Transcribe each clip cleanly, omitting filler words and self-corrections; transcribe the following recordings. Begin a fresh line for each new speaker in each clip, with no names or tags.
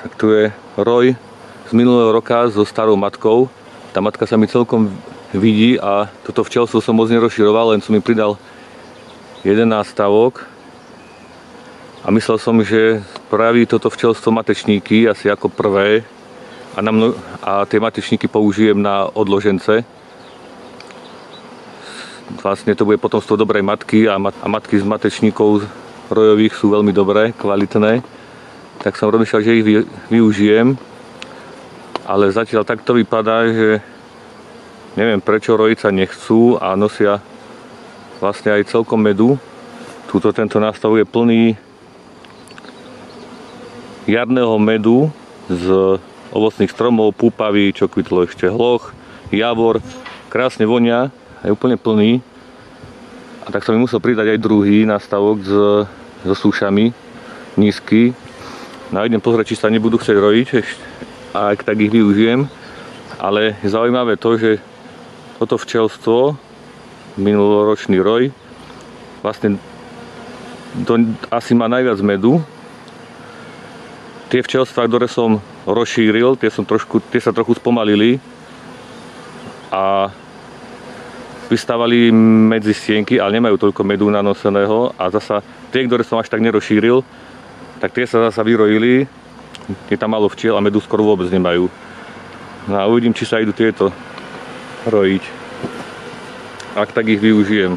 Tak tu je roj z minulého roka so starou matkou. Tá matka sa mi celkom vidí a toto včelstvo som moc nerozširoval, len som mi pridal jeden nástavok. A myslel som, že spraví toto včelstvo matečníky asi ako prvé a tie matečníky použijem na odložence. Vlastne to bude potomstvo dobrej matky a matky z matečníkov rojových sú veľmi dobré, kvalitné. Tak som rozmýšľal, že ich využijem. Ale zatiaľ takto vypadá, že neviem prečo rojiť sa nechcú a nosia vlastne aj celkom medu. Tento nástav je plný jarného medu z ovocných stromov, púpavy, čo kvitlo ešte hloch, javor. Krásne vonia, je úplne plný. A tak som mi musel pridať aj druhý nástavok so súšami, nízky. No idem pozrieť, či sa nebudú chcieť rojiť, a ak tak ich využijem. Ale je zaujímavé to, že toto včelstvo, minuloročný roj, vlastne asi má najviac medu. Tie včelstvá, ktoré som rozšíril, tie sa trochu spomalili a vystávali medzi stienky, ale nemajú toľko medu nanoseného. A zasa tie, ktoré som až tak nerozšíril, tak tie sa zasa vyrojili. Je tam málo včiel a medu skoro vôbec nemajú. No a uvidím, či sa idú tieto rojiť. Ak tak ich využijem.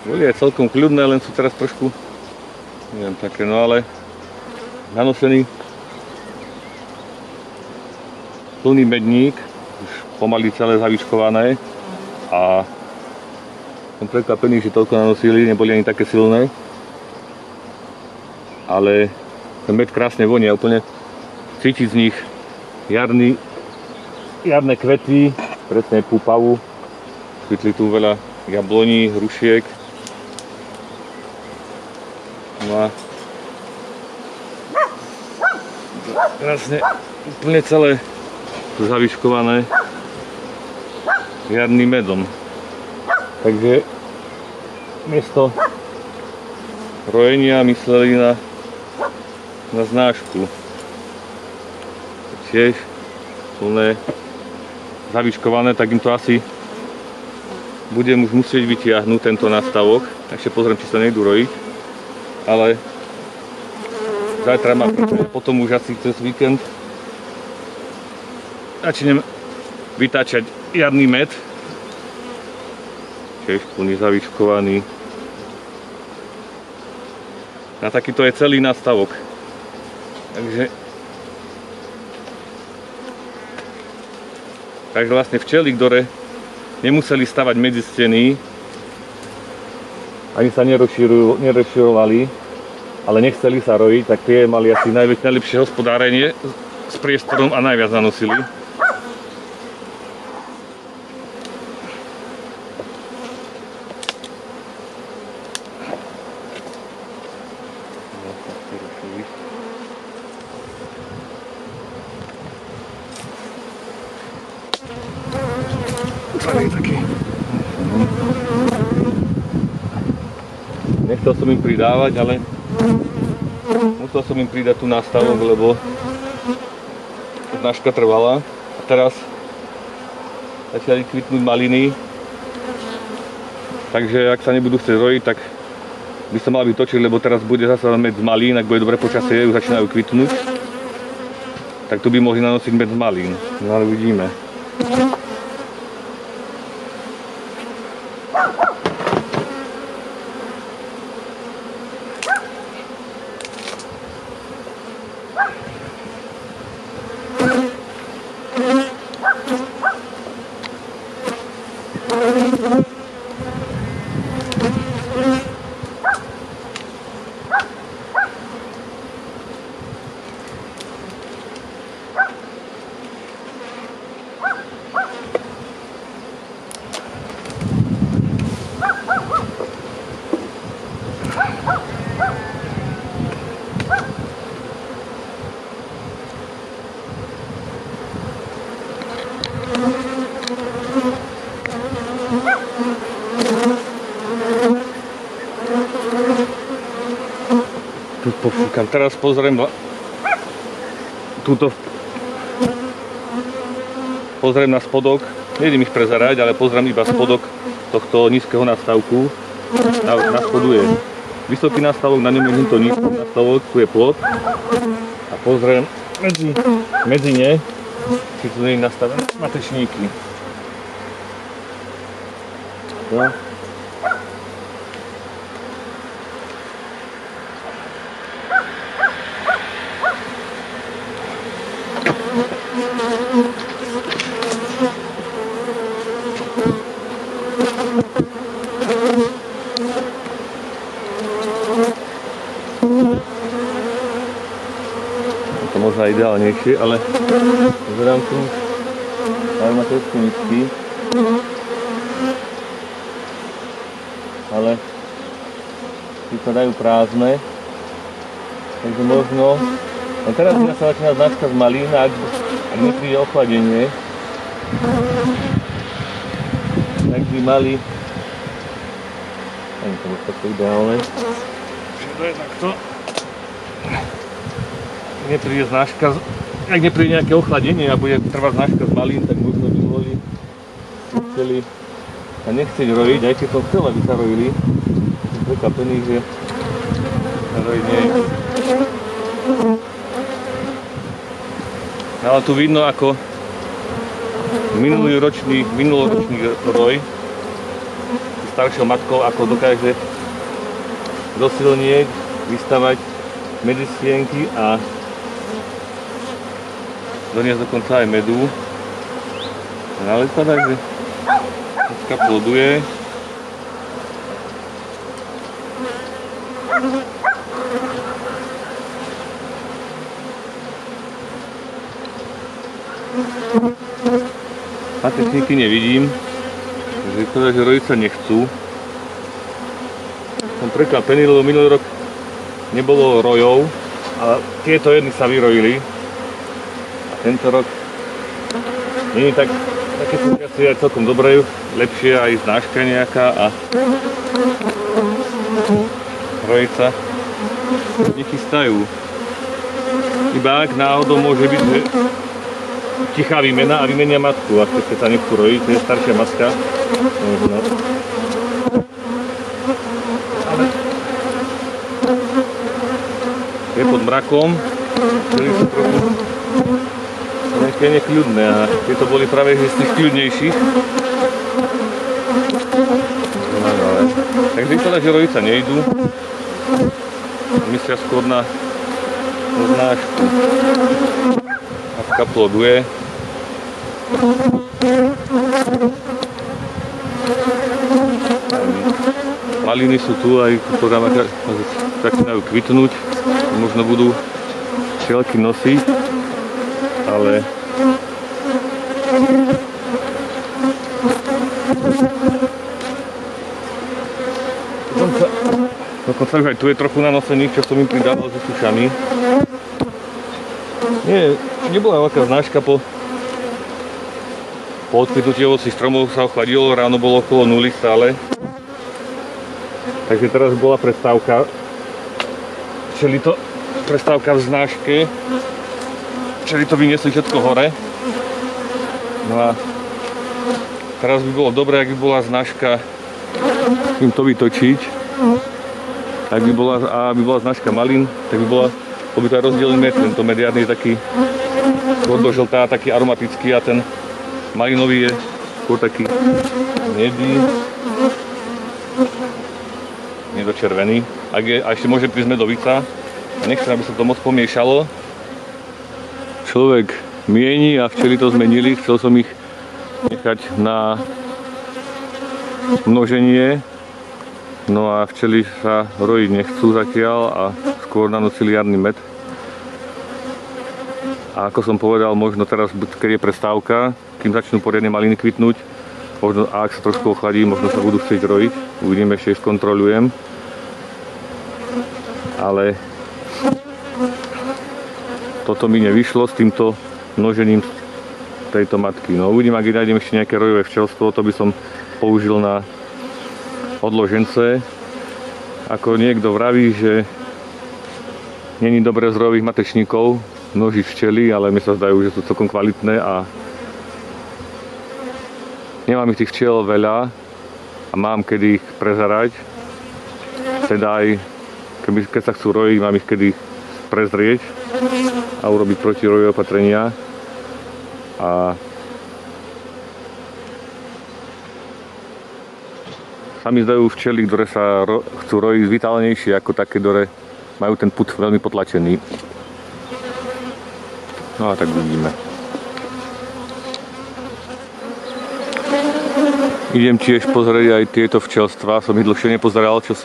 Boli aj celkom kľudné, len sú teraz trošku, neviem, také, no ale nanosený plný medník, už pomaly celé zavičkované a som prekvapený, že toľko nanosili, neboli ani také silné, ale ten med krásne vonia, úplne cítiť z nich jarné kvety, presne púpavu, kvitli tu veľa jabloní, hrušiek. No a krásne úplne celé zaviškované jarným medom. Takže miesto rojenia mysleli na znášku. Tiež plné zaviškované, tak im to asi budem už musieť vytiahnuť tento nástavok. Ešte pozriem, či sa nejdu rojiť. Ale zajtra mám, potom už asi cez víkend začnem vytáčať jarný med. Tiež plný zavičkovaný. A takýto je celý nástavok. Takže vlastne včely, ktoré nemuseli stavať medzi steny, ani sa nerozširovali, ale nechceli sa rojiť, tak tie mali asi najlepšie hospodárenie s priestorom a najviac nanosili. Nechcel som im pridávať, ale musel som im pridať tú nástavok, lebo značka trvala. A teraz začali kvitnúť maliny. Takže ak sa nebudú chcieť rojiť, tak by sa mal vytočiť, lebo teraz bude zase med z malín, ak bude dobré počasie, už začínajú kvitnúť. Tak tu by mohli nanosiť med z malín. No ale uvidíme. Tu pofúkam. Teraz pozriem túto. Pozriem na spodok. Nejdem ich prezerať, ale pozriem iba spodok tohto nízkeho nastavku. Na spodu je vysoký nastavok, na ňom je tento nízky nastavok, tu je plot. A pozriem medzi ne, či tu nie je nastavené matečníky. No. To možno ideálnejšie, ale pozerám tu, ale má trošku nízky. Ale vypadajú prázdne, takže možno, no teraz sa začína značka z malín, ak nepríde ochladenie, tak by mali, ani to bude také ideálne, že to je takto, ak nepríde nejaké ochladenie a bude trvať značka z malín, tak možno by mohli chceli a nechceť rojiť, aj keď som chcel, aby sa rojili. Som prekvapený, že sa rojiť nie je. Ale tu vidno, ako minuloročný roj s staršou matkou, ako dokáže do silniek vystavať medisienky a doniesť dokonca aj medu. Ale vypadá, že dneska ploduje. Matečníky nevidím, takže vypadá, že rojiť sa nechcú. Som prekvapený, lebo minulý rok nebolo rojov, ale tieto jedny sa vyrojili. A tento rok nie je také situácie aj celkom dobré, lepšie aj znáška nejaká a rojiť sa nechystajú. Iba ak náhodou môže byť, že tichá výmena a vymenia matku, ak keď sa nechcú rojiť, to je staršia matka. Možno. Je pod mrakom, ktorý sú trochu ešte nekľudné a tieto boli práve z tých kľudnejších. Takže vypadá, že rojiť sa nejdú. Myslia skôr na znášku. Matka ploduje. Maliny sú tu, aj začínajú kvitnúť. Možno budú šielky nosiť, ale dokonca už aj tu je trochu nanosených, čo som im pridával so sušami. Nebola veľká znáška po odkvitnutí ovocných stromov, sa ochladilo, ráno bolo okolo 0 stále. Takže teraz bola prestávka, čeli to prestávka v znáške, čeli to vyniesli všetko hore. No a teraz by bolo dobré, ak by bola znáška im to vytočiť. Ak by bola znáška malín, tak by bola to rozdelený med. Tento mediárny je taký tvrdožltá, taký aromatický a ten malinový je skôr taký hnedý, nedočervený. A ešte môže prísť medovica. Nechcem, aby sa to moc pomiešalo. Človek mieni a včely to zmenili. Chcel som ich nechať na množenie. No a včely sa rojiť nechcú zatiaľ a skôr nanosili jarný med. A ako som povedal, možno teraz, keď je prestávka, kým začnú poriadne maliny kvitnúť, možno, a ak sa trošku ochladí, možno sa budú chcieť rojiť. Uvidíme, ešte skontrolujem. Ale toto mi nevyšlo s týmto množením tejto matky. No uvidím, ak nájdem ešte nejaké rojové včelstvo, to by som použil na odložence. Ako niekto vraví, že není dobre zdrojových matečníkov množiť včely, ale mi sa zdajú, že sú celkom kvalitné a nemám ich tých včiel veľa a mám kedy ich prezerať. Teda aj keď sa chcú rojiť, mám ich kedy prezrieť a urobiť protirojové opatrenia. A sa mi zdajú včely, ktoré sa chcú rojiť, vitálnejšie ako také, ktoré majú ten pud veľmi potlačený. No a tak uvidíme. Idem tiež pozrieť aj tieto včelstva. Som ich dlhšie nepozeral, čo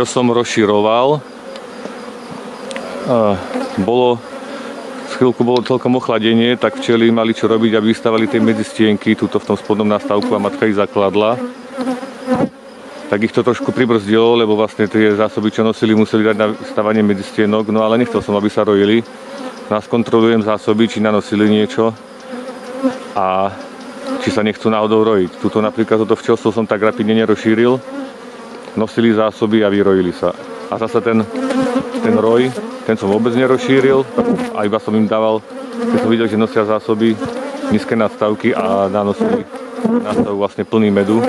som rozširoval. Chvíľku bolo celkom ochladenie, tak včely mali čo robiť, aby vystávali tie medzistienky tuto v tom spodnom nástavku a matka ich zakladla. Tak ich to trošku pribrzdilo, lebo vlastne tie zásoby, čo nosili, museli dať na stavanie medzistienok, no ale nechcel som, aby sa rojili. Nás kontrolujem zásoby, či nanosili niečo a či sa nechcú náhodou rojiť. Tuto napríklad toto včelstvo som tak rapidne nerozšíril, nosili zásoby a vyrojili sa. A zase ten roj, ten som vôbec nerozšíril a iba som im dával, keď som videl, že nosia zásoby, nízke nadstavky a nanosili nástav vlastne plný medu.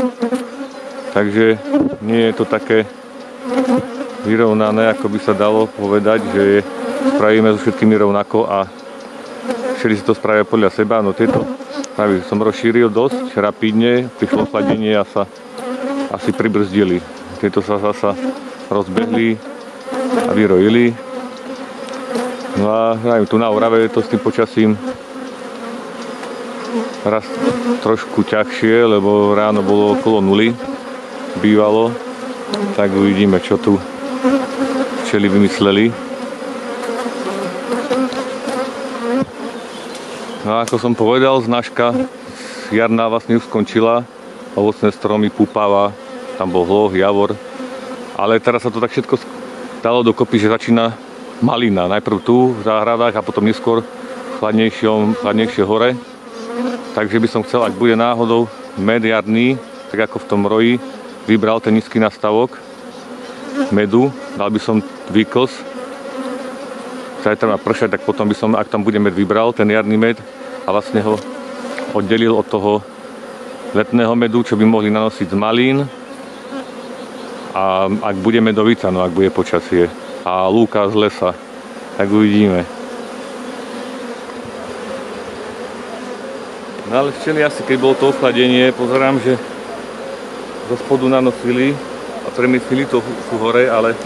Takže nie je to také vyrovnané, ako by sa dalo povedať, že spravíme so všetkými rovnako a všetci si to spravia podľa seba. No tieto som rozšíril dosť rapidne, prišlo chladenie a sa asi pribrzdili. Tieto sa zasa rozbehli a vyrojili. No a tu na Orave je to s tým počasím raz trošku ťažšie, lebo ráno bolo okolo 0 bývalo, tak uvidíme, čo tu včely vymysleli. No a ako som povedal, znažka jarná vlastne už skončila, ovocné stromy, púpava, tam bol hloh, javor, ale teraz sa to tak všetko dalo dokopy, že začína malina, najprv tu v záhradách a potom neskôr chladnejšie hore. Takže by som chcel, ak bude náhodou med jarný, tak ako v tom roji, vybral ten nízky nastavok medu, dal by som výkos, zajtra má pršať, tak potom by som, ak tam bude med, vybral ten jarný med a vlastne ho oddelil od toho letného medu, čo by mohli nanosiť z malín a ak bude medovica, no ak bude počasie a lúka z lesa, tak uvidíme. No ale včely asi, keď bolo to ochladenie, pozerám, že zo spodu nanosili a premieslili to hore, ale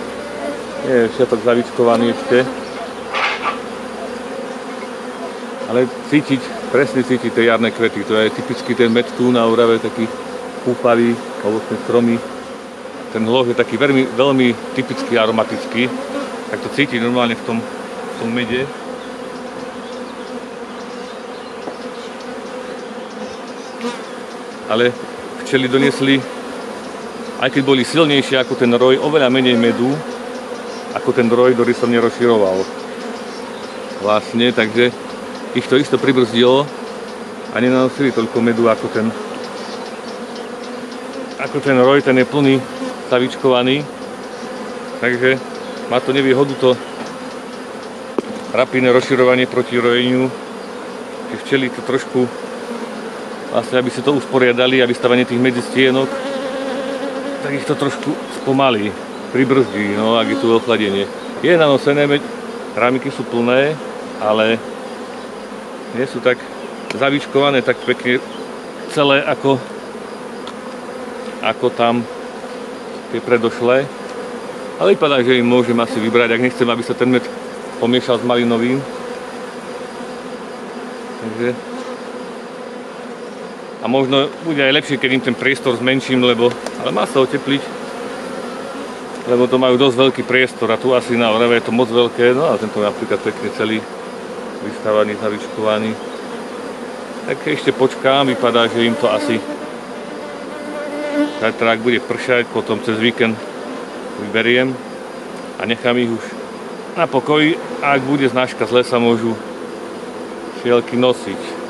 nie je všetok zavičkovaný ešte. Ale presne cítiť tie jarné kvety, to je typický ten med tu na Orave, taký púpavý, ovocné stromy. Ten hloh je taký veľmi typický aromatický, tak to cítiť normálne v tom mede. Ale včely doniesli, aj keď boli silnejšie ako ten roj, oveľa menej medu ako ten roj, ktorý som nerozširoval. Vlastne, takže ich to isto pribrzdilo a nenanosili toľko medu ako ten roj, ten je plný, zavičkovaný. Takže má to nevýhodu to rapidné rozširovanie proti rojeniu. Že včely to trošku, vlastne aby si to usporiadali a vystavanie tých medzistienok, tak ich to trošku spomalí, pribrzdí, no ak je tu ochladenie. Je nanosené, rámiky sú plné, ale nie sú tak zavičkované tak pekne celé ako tam tie predošlé. Ale vypadá, že im môžem asi vybrať, ak nechcem, aby sa ten med pomiešal s malinovým. Takže a možno bude aj lepšie, keď im ten priestor zmenším, ale má sa otepliť, lebo to majú dosť veľký priestor a tu asi na Orave je to moc veľké, no a tento je napríklad pekne celý vystávaný, zavičkovaný. Tak ešte počkám, vypadá, že im to asi zajtra, ak bude pršať, potom cez víkend vyberiem a nechám ich už na pokoji a ak bude znažka z lesa, môžu šielky nosiť.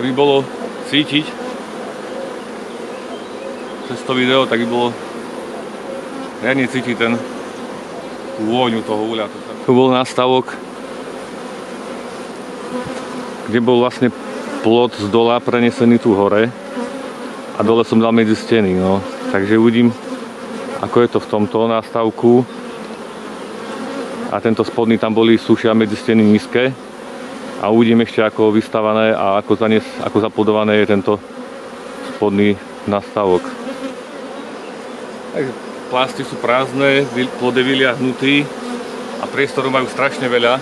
keby bolo cítiť cez to video, tak by bolo riadne cítiť tú vôňu toho uhlia. Tu bol nástavok, kde bol vlastne plot z dola prenesený tu hore a dole som dal medzi steny, no. Takže uvidím, ako je to v tomto nástavku. A tento spodný, tam boli sušia medzi steny nízke. A uvidím ešte, ako vystavané a ako zapodované je tento spodný nástavok. Takže plasty sú prázdne, plod je vyliahnutý a priestoru majú strašne veľa.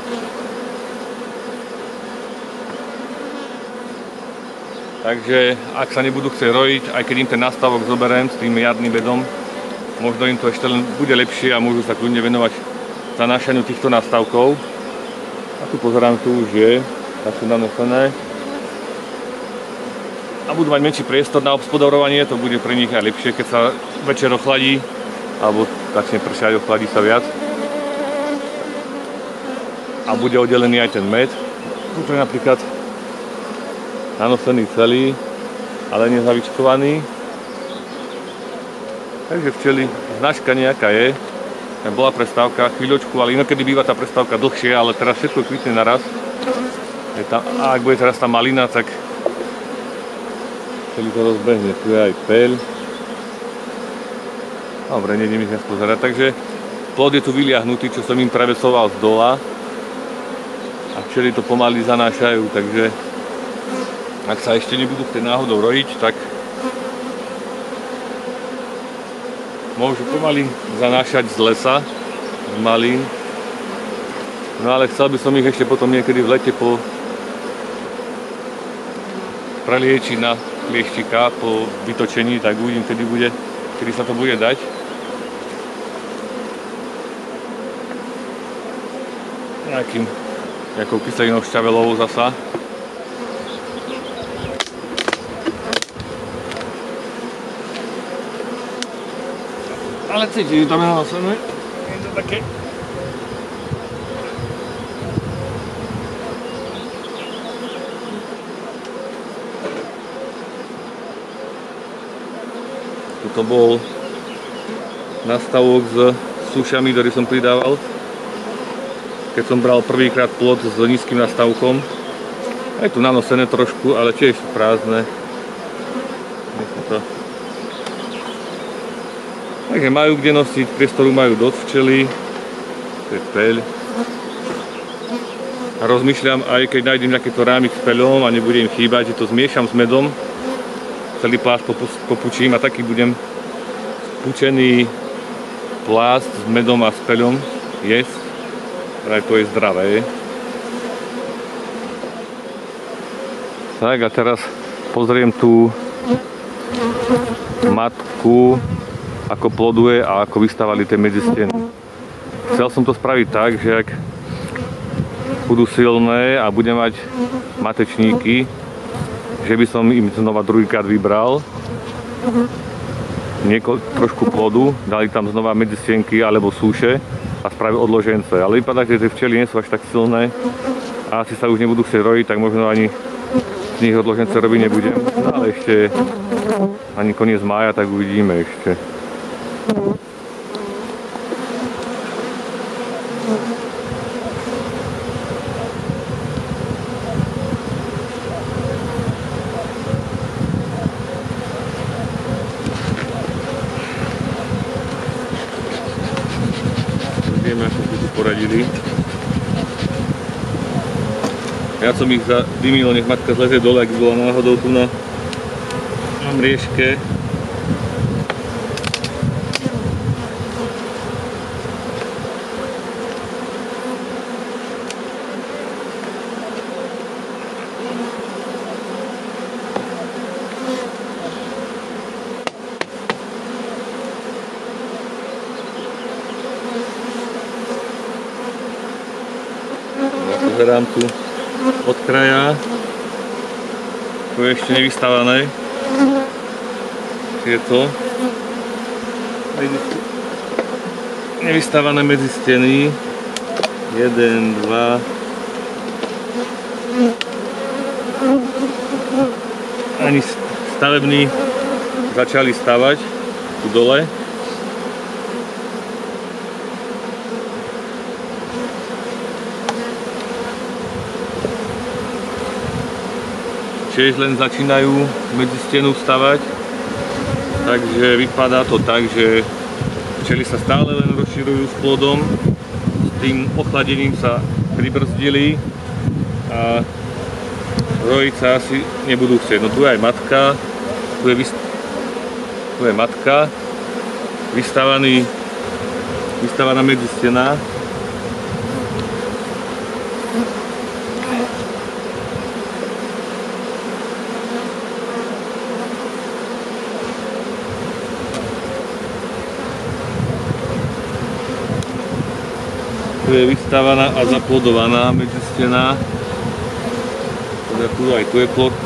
Takže ak sa nebudú chcieť rojiť, aj keď im ten nástavok zoberiem s tým jarným bedom, možno im to ešte len bude lepšie a môžu sa kľudne venovať zanášaniu týchto nástavkov. A tu pozerám, tu už je, tak sú nanosené. A budú mať menší priestor na obspodarovanie, to bude pre nich aj lepšie, keď sa večer ochladí, alebo začne pršať, ochladí sa viac. A bude oddelený aj ten med. Tu je napríklad nanosený celý, ale nezavičkovaný. Takže včely, značka nejaká je. Bola prestávka chvíľočku, ale inokedy býva tá prestávka dlhšie, ale teraz všetko kvitne naraz. A ak bude teraz tá malina, tak včely to rozbehne. Tu je aj peľ. Dobre, nejdem ich dnes pozerať. Takže plod je tu vyliahnutý, čo som im prevesoval z dola. A včely to pomaly zanášajú, takže ak sa ešte nebudú chcieť náhodou rojiť, tak môžu pomaly zanášať z lesa, z malín. No ale chcel by som ich ešte potom niekedy v lete preliečiť na klieštika po vytočení, tak uvidím, kedy sa to bude dať. Nejakou kyselinou šťavelovou zasa. Ale cítim, tam je nanosené. Je to také. Tuto bol nastavok s sušami, ktorý som pridával, keď som bral prvýkrát plot s nízkym nastavkom. Je tu nanosené trošku, ale tiež sú prázdne. Takže majú kde nosiť, priestoru majú dosť včely. To je peľ. A rozmýšľam, aj keď nájdem nejakýto rámik s peľom a nebude im chýbať, že to zmiešam s medom. Celý plást popučím a taký budem pučený plást s medom a s peľom jesť. Aj to je zdravé. Tak a teraz pozriem tú matku, ako ploduje a ako vystavali tie medzisteny. Chcel som to spraviť tak, že ak budú silné a budem mať matečníky, že by som im znova druhýkrát vybral trošku plodu, dali tam znova medzistienky alebo súše a spravil odložence. Ale vypadá, že tie včely nie sú až tak silné a asi sa už nebudú chcieť rojiť, tak možno ani z nich odložence robiť nebudem. No ale ešte ani koniec mája, tak uvidíme ešte. Vieme, ako si tu poradili. Ja som ich zadymil, nech matka zlezie dole, ak bola náhodou tu na mriežke. Pozerám tu od kraja, tu je ešte nevystavané, je to nevystavané medzi steny, 1, 2, ani stavební začali stavať tu dole. Tiež len začínajú medzi stenu stavať, takže vypadá to tak, že včely sa stále len rozširujú s plodom, s tým ochladením sa pribrzdili a rojiť sa asi nebudú chcieť. No tu je aj matka, tu je matka, vystávaná medzi stena. Tu je vystávaná a zaplodovaná medzi stena. Teda tu aj tu je plod.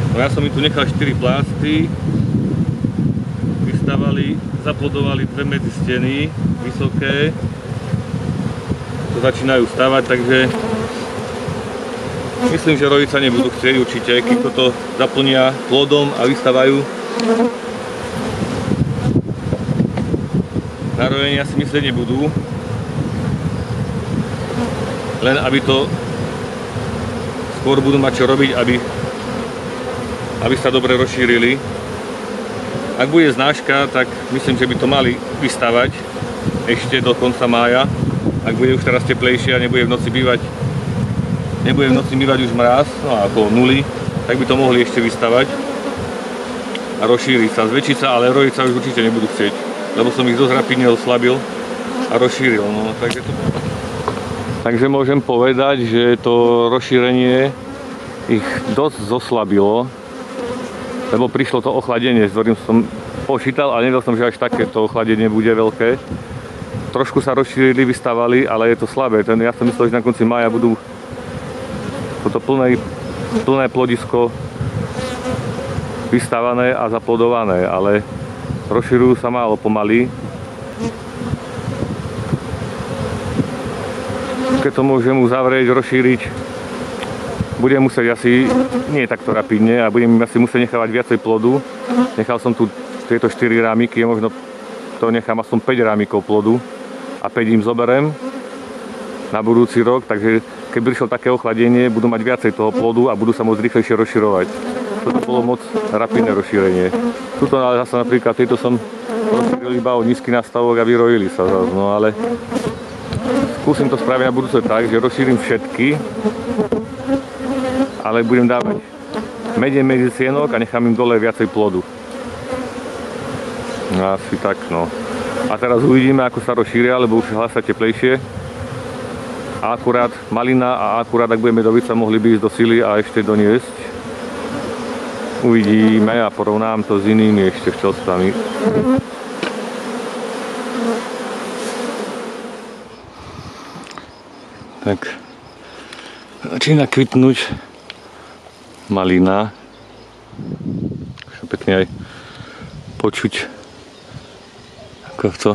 No ja som im tu nechal 4 plásty. Vystávali, zaplodovali 2 medzi steny, vysoké. To začínajú stavať, takže myslím, že rojiť sa nebudú chcieť určite, keď toto zaplnia plodom a vystávajú. Na rojenie asi myslieť nebudú, len aby to skôr budú mať čo robiť, aby sa dobre rozšírili. Ak bude znáška, tak myslím, že by to mali vystávať ešte do konca mája. Ak bude už teraz teplejšie a nebude v noci bývať už mráz, no ako nuly, tak by to mohli ešte vystavať a rozšíriť sa, zväčšiť sa, ale rojiť sa už určite nebudú chcieť. Lebo som ich dosť rapidne oslabil a rozšíril. No, takže môžem povedať, že to rozšírenie ich dosť zoslabilo, lebo prišlo to ochladenie, s ktorým som počítal a nevedel som, že až takéto ochladenie bude veľké. Trošku sa rozšírili, vystávali, ale je to slabé. Ja som myslel, že na konci mája budú toto plné plodisko vystávané a zaplodované, ale rozširujú sa málo pomaly. Keď to môžem uzavrieť, rozšíriť, budem musieť asi nie takto rapidne a budem asi musieť nechávať viacej plodu. Nechal som tu tieto 4 rámiky, možno to nechám aspoň 5 rámikov plodu a 5 im zoberiem na budúci rok, takže keď prišlo také ochladenie, budú mať viacej toho plodu a budú sa môcť rýchlejšie rozširovať. Toto bolo moc rapidné rozšírenie. Tuto zase napríklad, tieto som rozšíril iba o nízky nastavok a vyrojili sa zase, no ale skúsim to spraviť na budúce tak, že rozšírim všetky, ale budem dávať menej medzi sienok a nechám im dole viacej plodu. Asi tak, no. A teraz uvidíme, ako sa rozšíria, lebo už hlas sa teplejšie. A akurát malina a akurát, ak bude medovica, mohli by ísť do sily a ešte doniesť. Uvidíme a porovnám to s inými ešte včelstvami. Tak, začína kvitnúť malina. Pekne aj počuť, ako to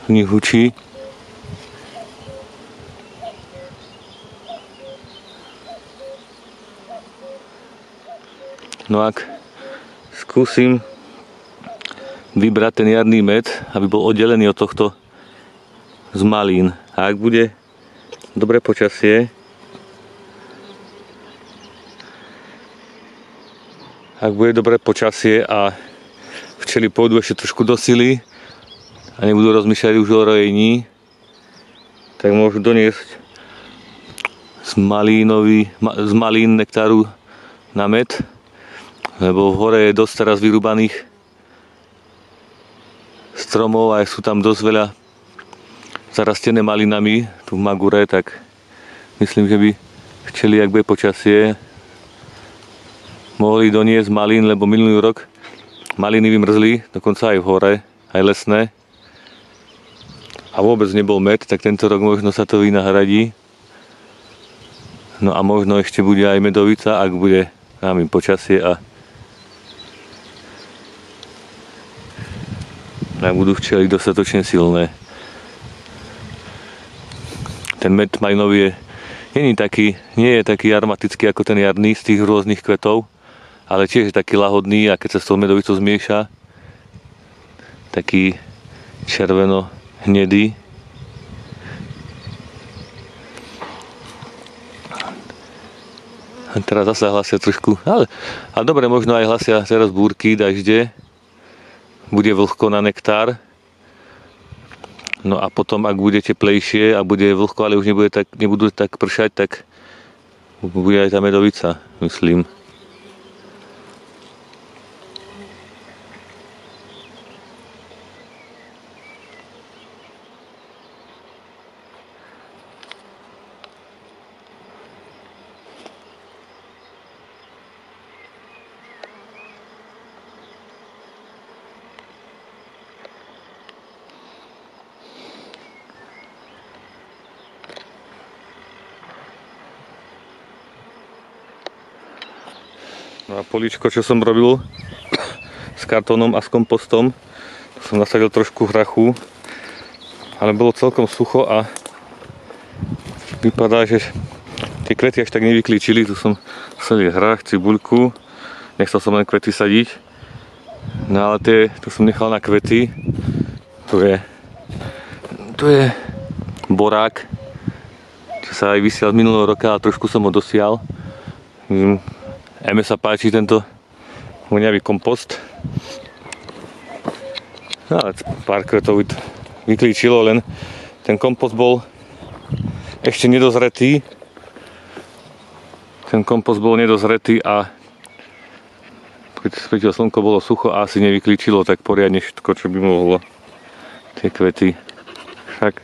v nich hučí. No ak skúsim vybrať ten jarný med, aby bol oddelený od tohto z malín. A ak bude dobré počasie, a včely pôjdu ešte trošku do sily a nebudú rozmýšľať už o rojení, tak môžu doniesť z malín nektáru na med. Lebo v hore je dosť teraz vyrúbaných stromov a sú tam dosť veľa zarastené malinami tu v Magure, tak myslím, že by včely, ak bude počasie, mohli doniesť malín, lebo minulý rok maliny vymrzli, dokonca aj v hore, aj lesné. A vôbec nebol med, tak tento rok možno sa to vynahradí. No a možno ešte bude aj medovica, ak bude počasie a budú včely dostatočne silné. Ten med malinový je nie je taký aromatický ako ten jarný z tých rôznych kvetov, ale tiež je taký lahodný a keď sa s tou medovicou zmieša, taký červeno-hnedý. A teraz zase hlasia trošku, ale dobre, možno aj hlasia teraz búrky, dažde, bude vlhko na nektár. No a potom, ak bude teplejšie a bude vlhko, ale už nebudú tak pršať, tak bude aj tá medovica, myslím. No a políčko, čo som robil s kartónom a s kompostom, to som nasadil trošku hrachu, ale bolo celkom sucho a vypadá, že tie kvety až tak nevyklíčili. Tu som sadil hrách, cibuľku, nechcel som len kvety sadiť, no ale tu som nechal na kvety. Tu je borák, čo sa aj vysial minulého roka, ale trošku som ho dosial. Eme sa páči tento voňavý kompost. No, ale pár kvetov vyklíčilo, len ten kompost bol ešte nedozretý. A keď svietilo slnko, bolo sucho a asi nevyklíčilo tak poriadne všetko, čo by mohlo tie kvety. Však